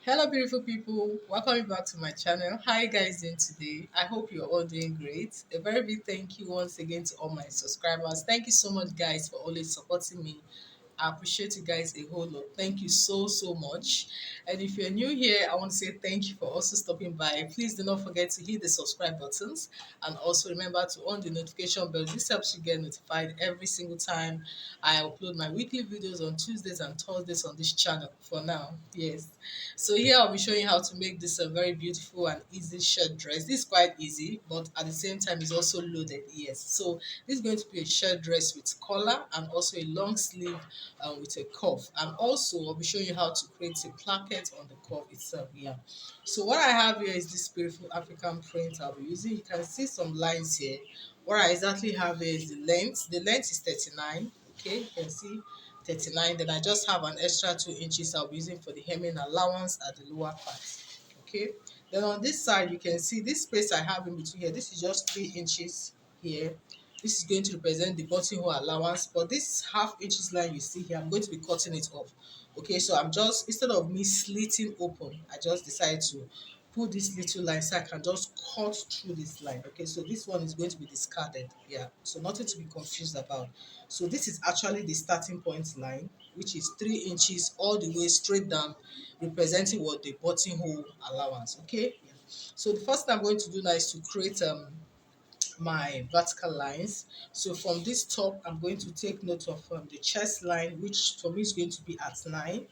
Hello, beautiful people. Welcome back to my channel. How you guys doing today? I hope you're all doing great. A very big thank you once again to all my subscribers. Thank you so much, guys, for always supporting me. I appreciate you guys a whole lot. Thank you so much. And if you're new here, I want to say thank you for also stopping by. Please do not forget to hit the subscribe buttons and also remember to on the notification bell. This helps you get notified every single time I upload my weekly videos on Tuesdays and Thursdays on this channel for now. Yes. So here I'll be showing you how to make this a very beautiful and easy shirt dress. This is quite easy, but at the same time it's also loaded. Yes. So this is going to be a shirt dress with collar and also a long sleeve with a cuff. And also I'll be showing you how to create a placket on the cuff itself. Yeah. So what I have here is this beautiful African print I'll be using. You can see some lines here. What I exactly have here is the length. The length is 39. Okay, you can see 39. Then I just have an extra 2 inches I'll be using for the hemming allowance at the lower part. Okay, then on this side you can see this space I have in between here. This is just 3 inches here. This is going to represent the buttonhole allowance, but this half-inches line you see here, I'm going to be cutting it off. Okay, so I'm just, instead of me slitting open, I just decided to put this little line so I can just cut through this line. Okay, so this one is going to be discarded. Yeah, so nothing to be confused about. So this is actually the starting point line, which is 3 inches all the way straight down, representing what the buttonhole allowance. Okay, yeah. So the first thing I'm going to do now is to create my vertical lines. So from this top, I'm going to take note of the chest line, which for me is going to be at 9.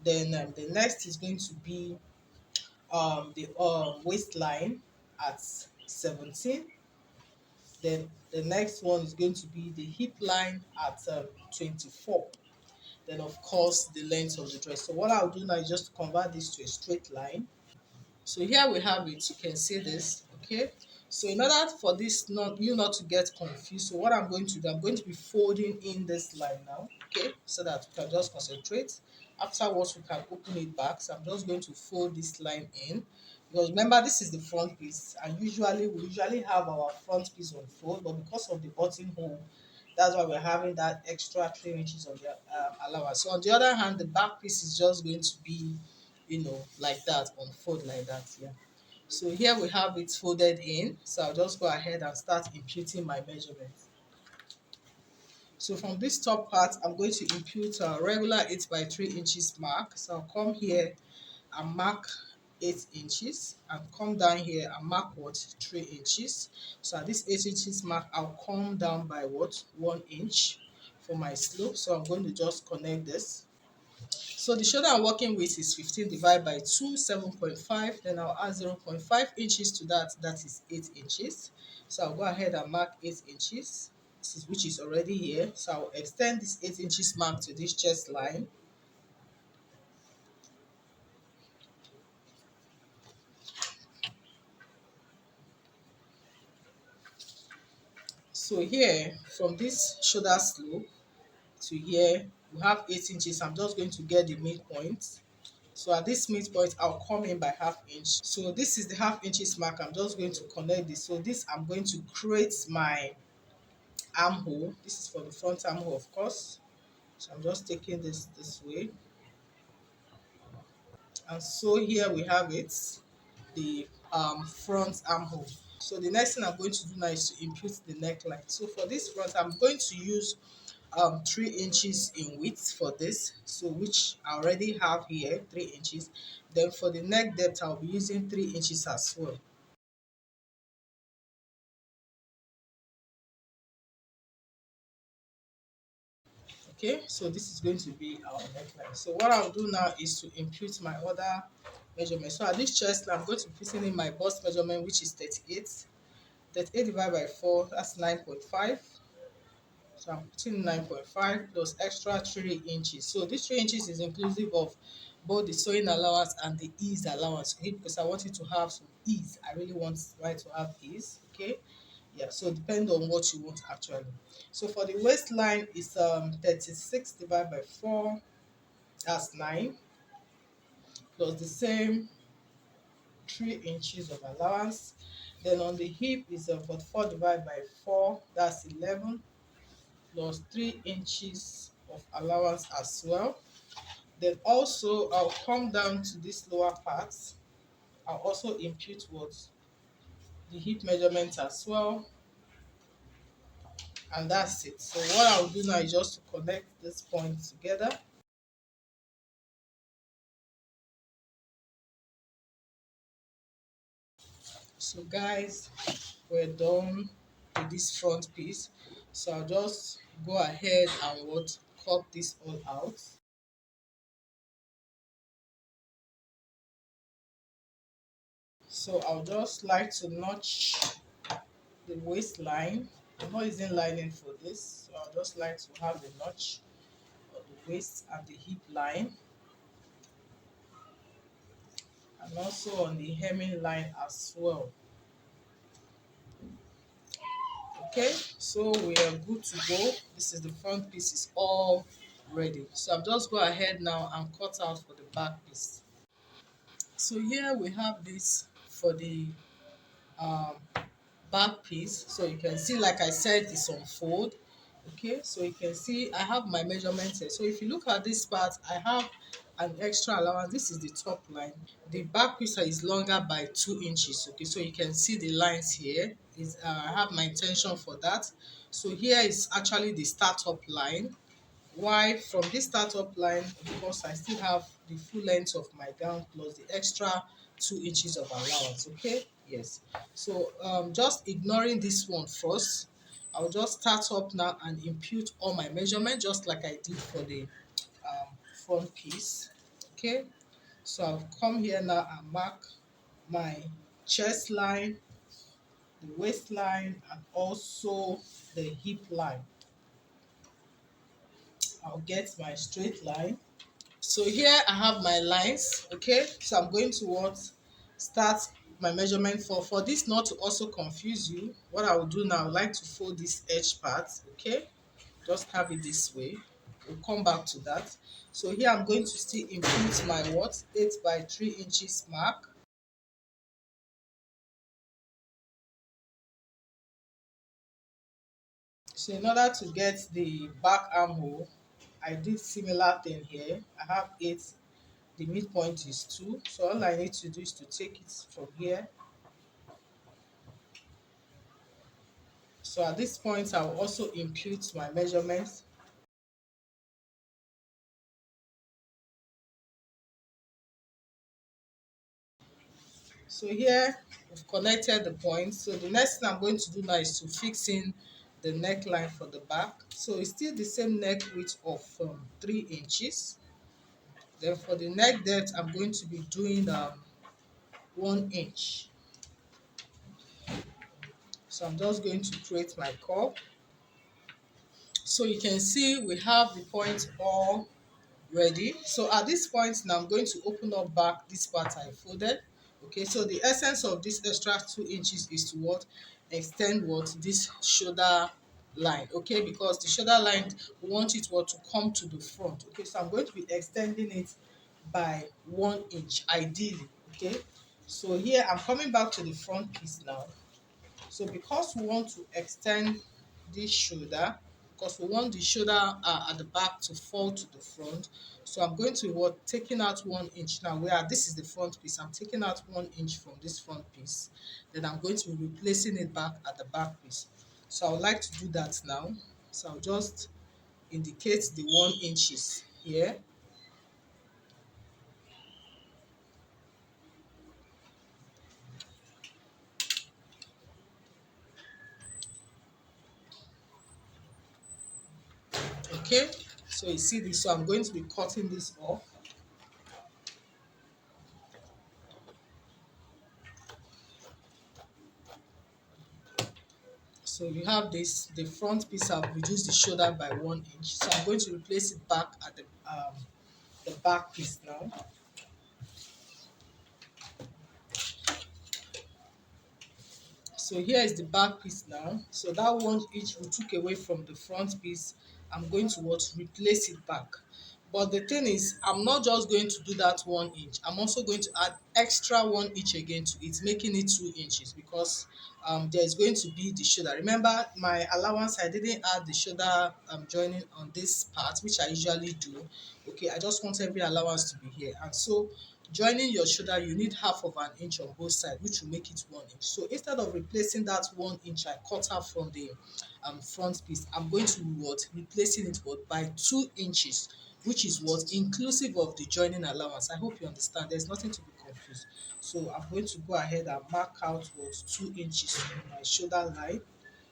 Then the next is going to be the waistline at 17. Then the next one is going to be the hip line at 24. Then of course the length of the dress. So what I'll do now is just convert this to a straight line. So here we have it. You can see this. Okay. So in order for this not to get confused, so what I'm going to do, I'm going to be folding in this line now. Okay, so that we can just concentrate. Afterwards, we can open it back. So I'm just going to fold this line in, because remember this is the front piece, and we usually have our front piece on fold, but because of the buttonhole, that's why we're having that extra 3 inches on the allowance. So on the other hand, the back piece is just going to be, like that, on fold like that. Yeah. So here we have it folded in. So I'll just go ahead and start imputing my measurements. So from this top part, I'm going to impute a regular 8 by 3 inches mark. So I'll come here and mark 8 inches and come down here and mark what, 3 inches. So at this 8 inches mark, I'll come down by what, 1 inch for my slope. So I'm going to just connect this. So the shoulder I'm working with is 15 divided by 2, 7.5. Then I'll add 0.5 inches to that. That is 8 inches. So I'll go ahead and mark 8 inches, which is already here. So I'll extend this 8 inches mark to this chest line. So here, from this shoulder slope to here, we have 8 inches. I'm just going to get the midpoint. So at this midpoint, I'll come in by half inch. So this is the half inches mark. I'm just going to connect this. So this, I'm going to create my armhole. This is for the front armhole, of course. So I'm just taking this way. And so here we have it, the front armhole. So the next thing I'm going to do now is to impute the neckline. So for this front, I'm going to use 3 inches in width for this, so which I already have here, 3 inches. Then for the neck depth, I'll be using 3 inches as well. Okay, so this is going to be our neckline. So what I'll do now is to impute my other measurement. So at this chest, I'm going to be putting in my bust measurement, which is 38. 38 divided by 4, that's 9.5. So I'm putting 9.5 plus extra 3 inches. So this 3 inches is inclusive of both the sewing allowance and the ease allowance, okay? Because I want it to have some ease. I really want right to have ease, okay? Yeah, so depend on what you want actually. So for the waistline, it's 36 divided by 4, that's 9, plus the same 3 inches of allowance. Then on the hip is 44 divided by 4, that's 11, plus 3 inches of allowance as well. Then also I'll come down to this lower part. I'll also impute what the hip measurement as well, and that's it. So what I'll do now is just to connect this point together. So guys, we're done with this front piece. So I'll just go ahead and what cut this all out. So I'll just like to notch the waistline. I'm not using lining for this, so I'll just like to have the notch of the waist and the hip line, and also on the hemming line as well. Okay, so we are good to go. This is the front piece is all ready. So I'll just go ahead now and cut out for the back piece. So here we have this for the um, back piece. So you can see, like I said, it's on fold. Okay, so you can see I have my measurements here. So if you look at this part, I have an extra allowance. This is the top line. The back piece is longer by 2 inches. Okay, so you can see the lines here. Is I have my intention for that. So here is actually the startup line. Why from this startup line, because I still have the full length of my gown plus the extra 2 inches of allowance. Okay, yes. So just ignoring this one first, I'll just start up now and impute all my measurement just like I did for the front piece. Okay, so I'll come here now and mark my chest line, the waistline, and also the hip line. I'll get my straight line. So here I have my lines. Okay, so I'm going to what start my measurement for this not to also confuse you. What I will do now, I would like to fold this edge part. Okay, just have it this way. We'll come back to that. So here I'm going to still impute my what 8 by 3 inches mark. So in order to get the back armhole, I did similar thing here. I have 8, the midpoint is 2. So all I need to do is to take it from here. So at this point, I will also impute my measurements. So here we've connected the points. So the next thing I'm going to do now is to fix in the neckline for the back. So it's still the same neck width of 3 inches. Then for the neck depth, I'm going to be doing 1 inch. So I'm just going to create my curve. So you can see we have the point all ready. So at this point now I'm going to open up back this part I folded. Okay, so the essence of this extra 2 inches is to what extend what this shoulder line. Okay, because the shoulder line we want it what to come to the front. Okay, so I'm going to be extending it by 1 inch ideally. Okay, so here I'm coming back to the front piece now. So because we want to extend this shoulder, because we want the shoulder at the back to fall to the front, so I'm going to what taking out 1 inch now. Where this is the front piece, I'm taking out 1 inch from this front piece. Then I'm going to be replacing it back at the back piece. So I would like to do that now. So I'll just indicate the 1 inches here. Okay, so you see this. So I'm going to be cutting this off. So you have this, the front piece, I've reduced the shoulder by 1 inch. So I'm going to replace it back at the back piece now. So here is the back piece now. So that 1 inch we took away from the front piece, I'm going to what replace it back. But the thing is, I'm not just going to do that 1 inch. I'm also going to add extra 1 inch again to it, making it 2 inches because there's going to be the shoulder. Remember my allowance, I didn't add the shoulder joining on this part, which I usually do. Okay, I just want every allowance to be here. And so joining your shoulder, you need half of an inch on both sides, which will make it 1 inch. So instead of replacing that 1 inch I cut out from the front piece, I'm going to what replacing it what by 2 inches, which is what inclusive of the joining allowance. I hope you understand. There's nothing to be confused. So I'm going to go ahead and mark out what 2 inches on my shoulder line.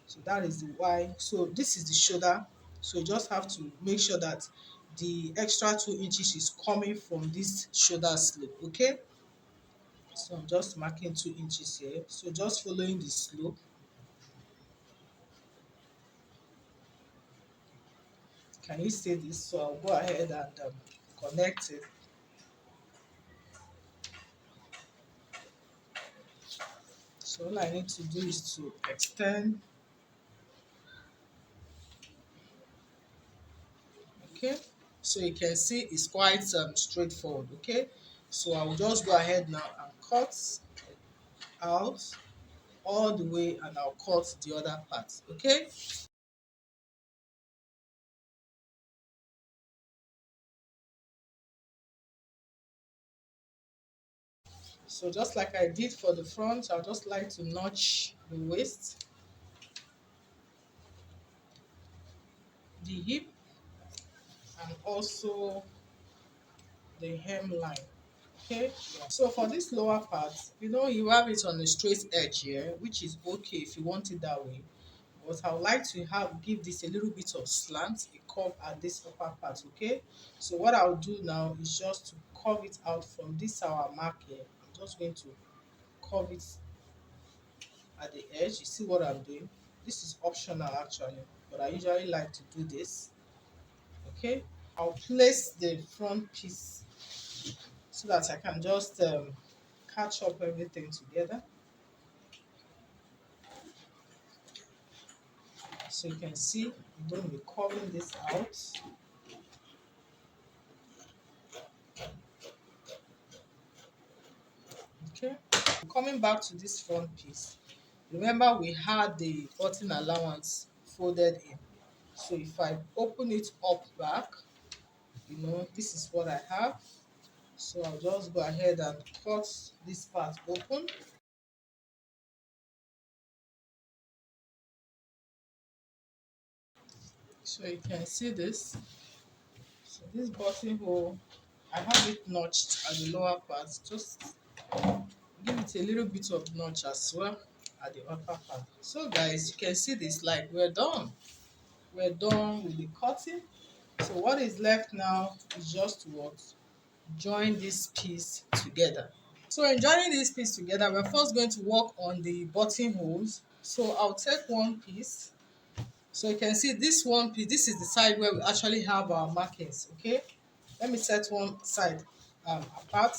So that is the why. So this is the shoulder. So you just have to make sure that the extra 2 inches is coming from this shoulder slope. Okay. So I'm just marking 2 inches here. So just following the slope. Can you see this? So I'll go ahead and connect it. So all I need to do is to extend. Okay, so you can see it's quite straightforward. Okay, so I'll just go ahead now and cut out all the way, and I'll cut the other part. Okay, so just like I did for the front, I'll just like to notch the waist, the hip, and also the hemline. Okay, so for this lower part, you have it on a straight edge here, which is okay if you want it that way. But I would like to give this a little bit of slant, a curve at this upper part. Okay, so what I'll do now is just to curve it out from this our mark here. I'm just going to curve it at the edge. You see what I'm doing? This is optional actually, but I usually like to do this. Okay, I'll place the front piece so that I can just catch up everything together. So you can see I'm going to be curving this out. Okay, coming back to this front piece, remember we had the button allowance folded in. So if I open it up back, this is what I have. So I'll just go ahead and cut this part open. So you can see this. So this buttonhole, I have it notched at the lower part. Just give it a little bit of notch as well at the upper part. So guys, you can see this, like we're done. We're done with the cutting. So what is left now is just to what? Join this piece together. So in joining this piece together, we're first going to work on the buttonholes. So I'll take one piece. So you can see this one piece, this is the side where we actually have our markings. Okay, let me set one side apart.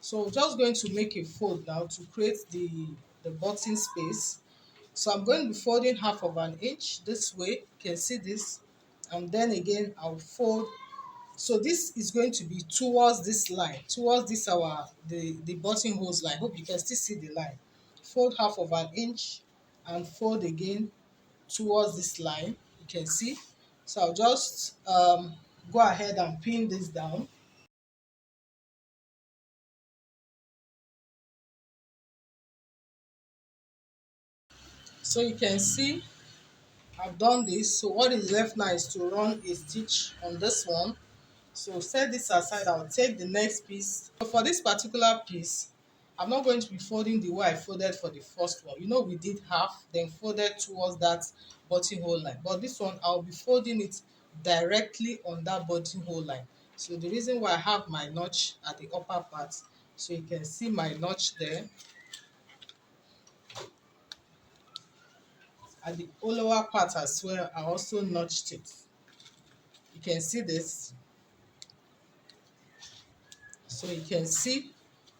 So I'm just going to make a fold now to create the button space. So I'm going to be folding half of an inch this way. You can see this, and then again I'll fold. So this is going to be towards this line, towards this the buttonholes line. Hope you can still see the line. Fold half of an inch and fold again towards this line. You can see. So I'll just go ahead and pin this down. So you can see I've done this. So what is left now is to run a stitch on this one. So set this aside. I'll take the next piece. So for this particular piece, I'm not going to be folding the way I folded for the first one. We did half, then folded towards that buttonhole line. But this one, I'll be folding it directly on that buttonhole line. So the reason why I have my notch at the upper part, so you can see my notch there. At the lower part as well, I also notched it. You can see this. So you can see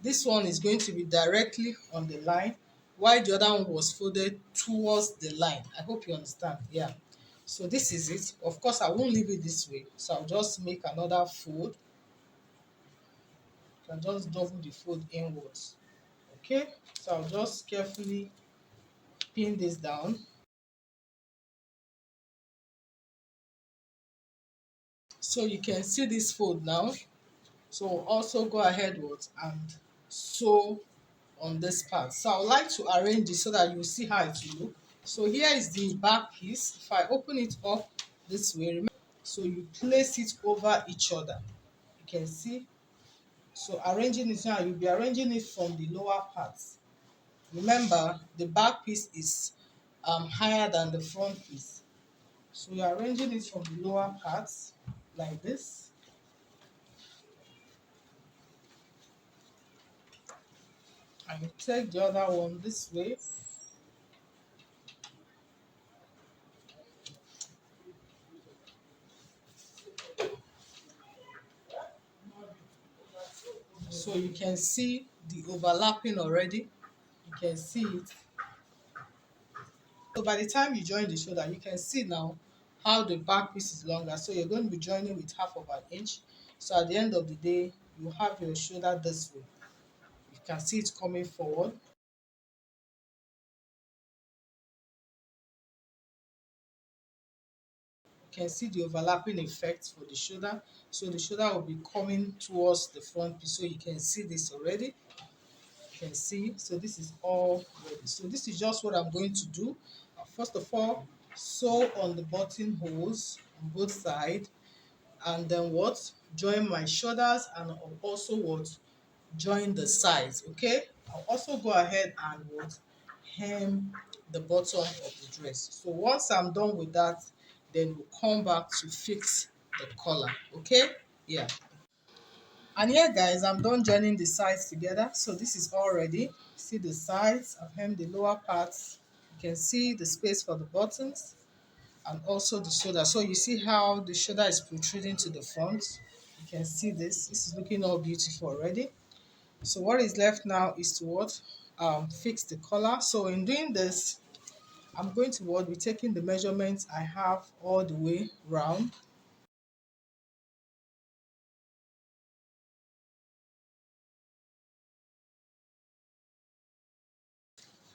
this one is going to be directly on the line, while the other one was folded towards the line. I hope you understand. Yeah. So this is it. Of course, I won't leave it this way. So I'll just make another fold. You can just double the fold inwards. Okay, so I'll just carefully pin this down. So you can see this fold now. So also go ahead and sew on this part. So I would like to arrange it so that you see how it will look. So here is the back piece. If I open it up this way, remember, so you place it over each other. You can see. So arranging it now, you'll be arranging it from the lower part. Remember, the back piece is higher than the front piece. So you're arranging it from the lower parts like this. And you take the other one this way. So you can see the overlapping already. You can see it. So by the time you join the shoulder, you can see now how the back piece is longer. So you're going to be joining with half of an inch. So at the end of the day, you have your shoulder this way. You can see it coming forward. You can see the overlapping effect for the shoulder. So the shoulder will be coming towards the front piece. So you can see this already. You can see. So this is all ready. So this is just what I'm going to do. First of all, sew on the buttonholes on both sides, and then what? Join my shoulders, and also what? Join the sides. Okay. I'll also go ahead and what? Hem the bottom of the dress. So once I'm done with that, then we'll come back to fix the collar. Okay. Yeah. And here guys, I'm done joining the sides together. So this is all ready. See the sides, I've hemmed the lower parts. You can see the space for the buttons and also the shoulder. So you see how the shoulder is protruding to the front. You can see this. This is looking all beautiful already. So what is left now is to what? Fix the collar. So in doing this, I'm going to what? Be taking the measurements I have all the way round.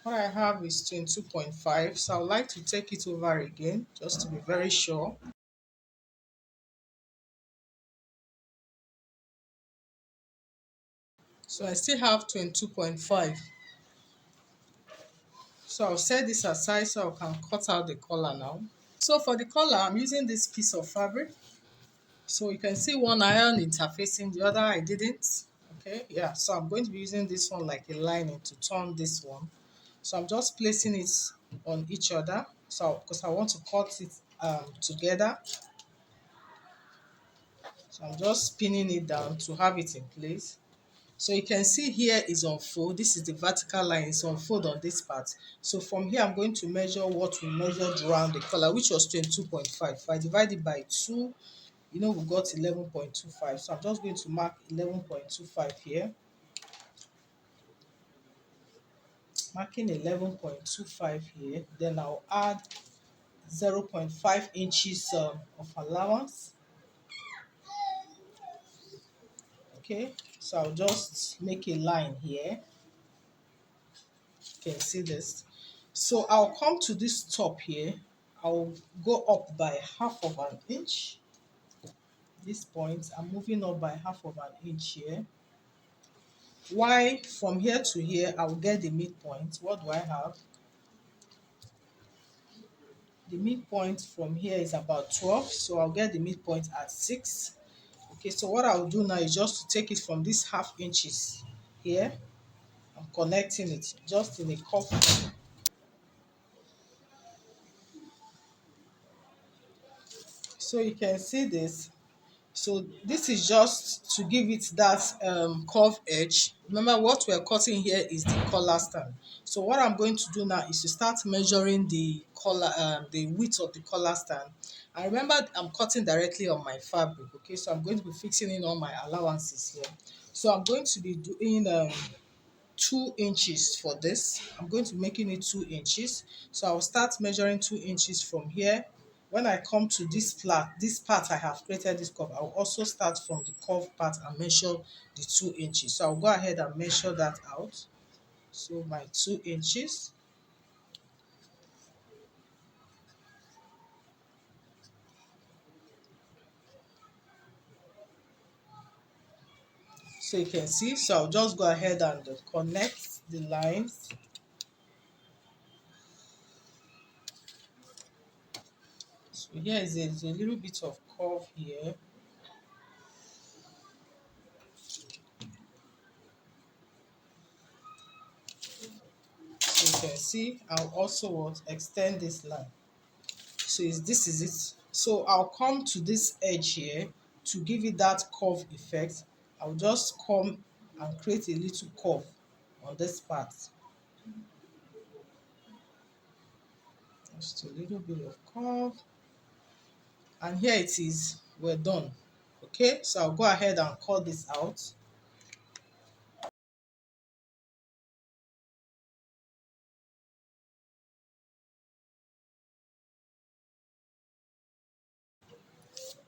What I have is 22.5, so I would like to take it over again just to be very sure. So I still have 22.5. So I'll set this aside so I can cut out the collar now. So for the collar, I'm using this piece of fabric. So you can see one iron interfacing, the other I didn't. Okay, yeah, so I'm going to be using this one like a lining to turn this one. So I'm just placing it on each other. So because I want to cut it together. So I'm just pinning it down to have it in place. So you can see here is on fold. This is the vertical line. It's on fold on this part. So from here, I'm going to measure what we measured around the collar, which was 22.5. If I divide it by 2, you know we got 11.25. So I'm just going to mark 11.25 here. Marking 11.25 here. Then I'll add 0.5 inches of allowance. Okay, so I'll just make a line here. You can see this. So I'll come to this top here. I'll go up by half of an inch. This point, I'm moving up by half of an inch here. Why from here to here, I'll get the midpoint. What do I have? The midpoint from here is about 12, so I'll get the midpoint at 6. Okay, so what I'll do now is just to take it from this half inches here. I'm connecting it just in a cuff. So you can see this. So this is just to give it that curved edge. Remember what we're cutting here is the collar stand. So what I'm going to do now is to start measuring the collar, the width of the collar stand. And remember, I'm cutting directly on my fabric. Okay, so I'm going to be fixing in all my allowances here. So I'm going to be doing 2 inches for this. I'm going to be making it 2 inches. So I'll start measuring 2 inches from here when I come to this part I have created this curve, I will also start from the curve part and measure the 2 inches. So I'll go ahead and measure that out. So my 2 inches. So you can see, so I'll just go ahead and connect the lines. So here is a little bit of curve here. So you can see I'll also want extend this line. So this is it. So I'll come to this edge here to give it that curve effect. I'll just come and create a little curve on this part. Just a little bit of curve. And here it is. We're done. Okay, so I'll go ahead and cut this out.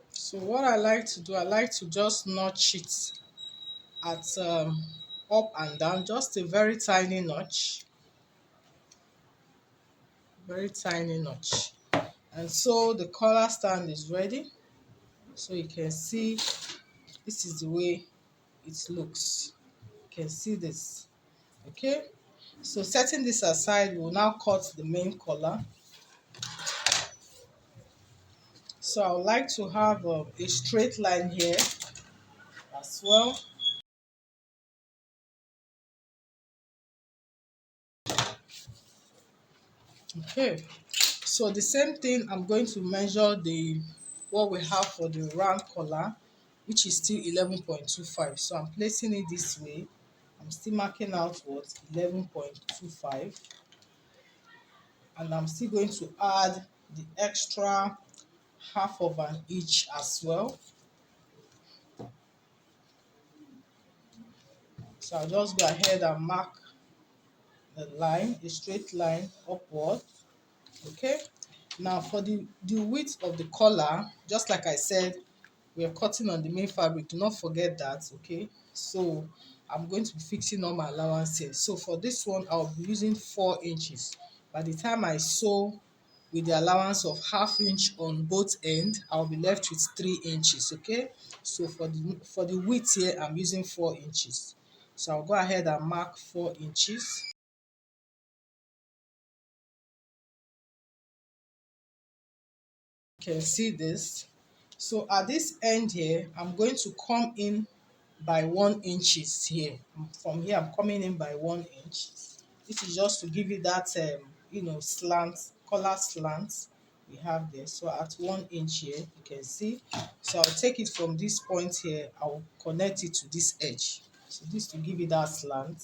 So what I like to do, I like to just notch it at up and down, just a very tiny notch. Very tiny notch. And so the collar stand is ready. So you can see this is the way it looks. You can see this. Okay, so setting this aside, we'll now cut the main collar. So I would like to have a straight line here as well. Okay, so the same thing, I'm going to measure the what we have for the round collar, which is still 11.25. So I'm placing it this way. I'm still marking out what 11.25, and I'm still going to add the extra half of an inch as well. So I'll just go ahead and mark the line, a straight line upward. Okay, now for the width of the collar, just like I said, we are cutting on the main fabric, do not forget that. Okay, so I'm going to be fixing all my allowance here. So for this one, I'll be using 4 inches. By the time I sew with the allowance of ½ inch on both ends, I'll be left with 3 inches. Okay, so for the width here, I'm using 4 inches. So I'll go ahead and mark 4 inches. You can see this. So at this end here, I'm going to come in by 1 inches here. From here, I'm coming in by 1 inch. This is just to give you that slant, collar slant we have there. So at 1 inch here, you can see. So I'll take it from this point here, I'll connect it to this edge. So this to give you that slant.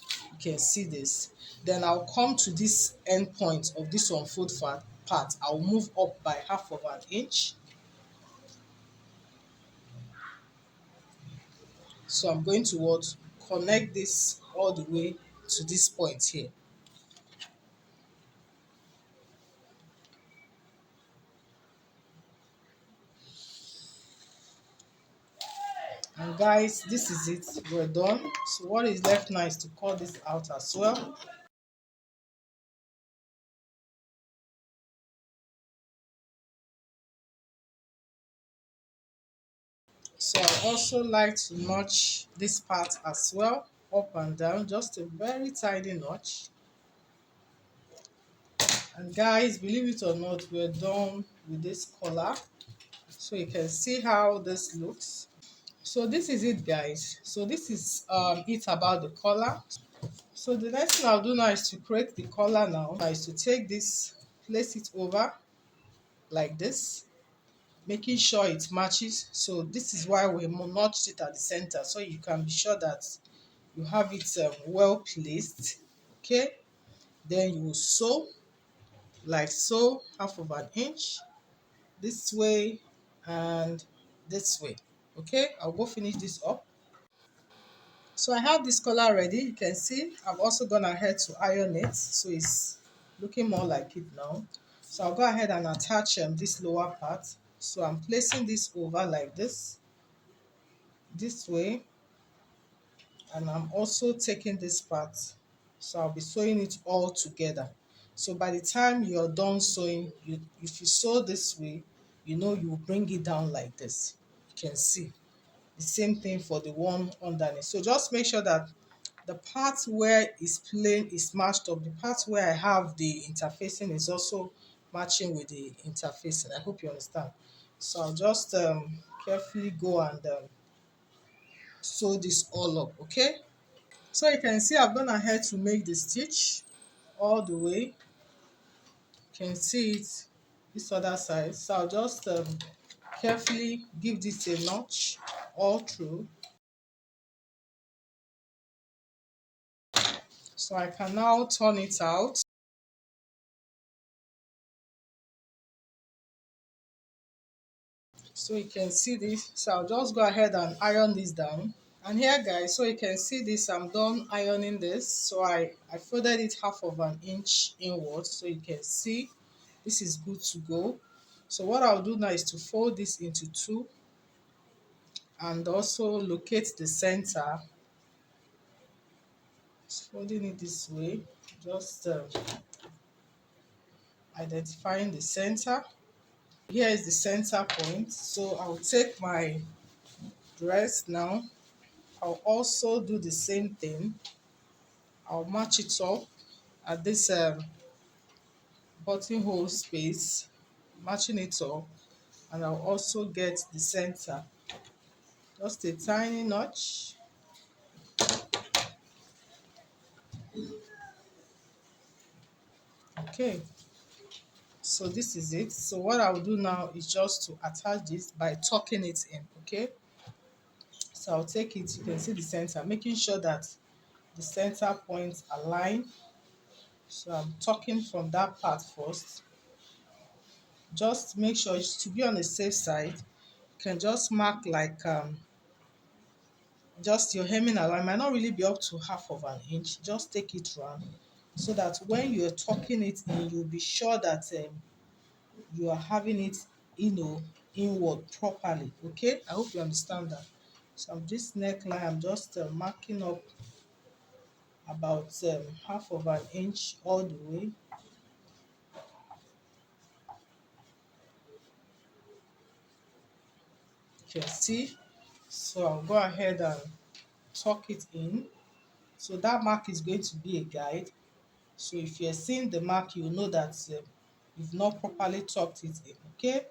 You can see this. Then I'll come to this end point of this unfold part. I'll move up by ½ of an inch. So I'm going to what? Connect this all the way to this point here. And guys, this is it. We're done. So what is left now is to cut this out as well. So I also like to notch this part as well, up and down, just a very tiny notch. And guys, believe it or not, we're done with this collar. So you can see how this looks. So this is it, guys. So this is it about the collar. So the next thing I'll do now is to create the collar now. Is to take this, place it over like this, making sure it matches. So this is why we notched it at the center, so you can be sure that you have it well placed. Okay, then you will sew like so, ½ of an inch this way and this way. Okay, I'll go finish this up. So I have this collar ready. You can see I've also gone ahead to iron it, so it's looking more like it now. So I'll go ahead and attach this lower part. So I'm placing this over like this way, and I'm also taking this part. So I'll be sewing it all together. So by the time you're done sewing, if you sew this way, you bring it down like this. You can see the same thing for the one underneath. So just make sure that the part where is plain is matched up. The part where I have the interfacing is also matching with the interfacing. I hope you understand. So I'll just carefully go and sew this all up, okay? So you can see I've gone ahead to make the stitch all the way. You can see it this other side. So I'll just carefully give this a notch all through. So I can now turn it out. So you can see this. So I'll just go ahead and iron this down. And here guys, so you can see this, I'm done ironing this. So I folded it half of an inch inward, so you can see this is good to go. So what I'll do now is to fold this into two and also locate the center. Just folding it this way, just identifying the center. Here is the center point. So I'll take my dress now. I'll also do the same thing. I'll match it up at this buttonhole space, matching it up, and I'll also get the center. Just a tiny notch. Okay, so this is it. So what I'll do now is just to attach this by tucking it in, okay? So I'll take it, you can see the center, making sure that the center points align. So I'm tucking from that part first. Just make sure to be on the safe side. You can just mark like just your hemming around. It might not really be up to half of an inch. Just take it round so that when you're tucking it in, you'll be sure that you are having it, inward properly. Okay, I hope you understand that. So this neckline, I'm just marking up about half of an inch all the way. You can see. So I'll go ahead and tuck it in. So that mark is going to be a guide. So if you're seeing the mark, you know that you've not properly tucked it in, okay?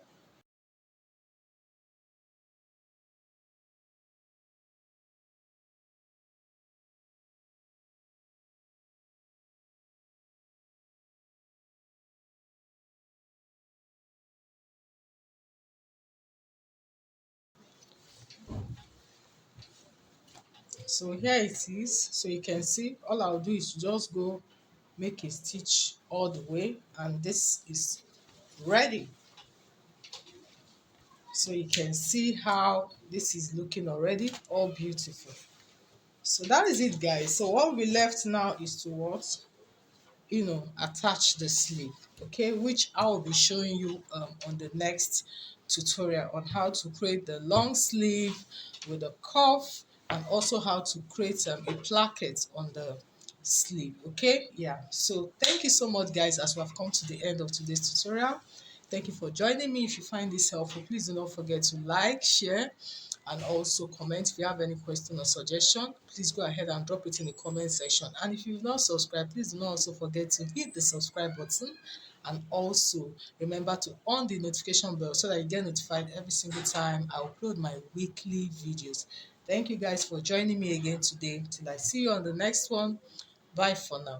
So here it is. So you can see all I'll do is just go make a stitch all the way, and this is ready. So you can see how this is looking already, all beautiful. So that is it guys. So what we left now is to what? Attach the sleeve, okay, which I will be showing you on the next tutorial on how to create the long sleeve with a cuff, and also how to create a placket on the sleeve. Okay, yeah, so thank you so much guys, as we have come to the end of today's tutorial. Thank you for joining me. If you find this helpful, please do not forget to like, share, and also comment. If you have any question or suggestion, please go ahead and drop it in the comment section. And if you've not subscribed, please do not also forget to hit the subscribe button, and also remember to on the notification bell so that you get notified every single time I upload my weekly videos. Thank you guys for joining me again today. Till I see you on the next one. Bye for now.